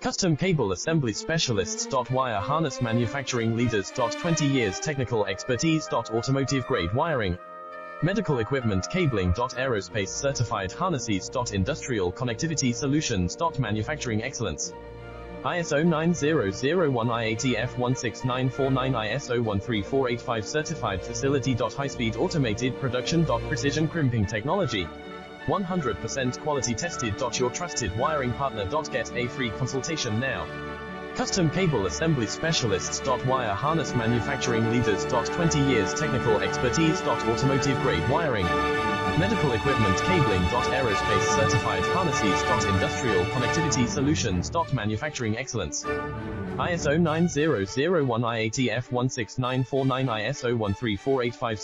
Custom Cable Assembly Specialists. Wire Harness Manufacturing Leaders. 20 years technical expertise. Automotive grade wiring, medical equipment cabling. Aerospace certified harnesses. Industrial connectivity solutions. Manufacturing excellence. ISO 9001 IATF 16949 ISO 13485 certified facility. High-speed automated production. Precision crimping technology, 100% quality tested. Your trusted wiring partner. Get a free consultation now. Custom Cable Assembly Specialists. Wire Harness Manufacturing Leaders. 20 years technical expertise. Automotive grade wiring, medical equipment cabling. Aerospace certified harnesses. Industrial connectivity solutions. Manufacturing excellence. ISO 9001 IATF 16949 ISO 13485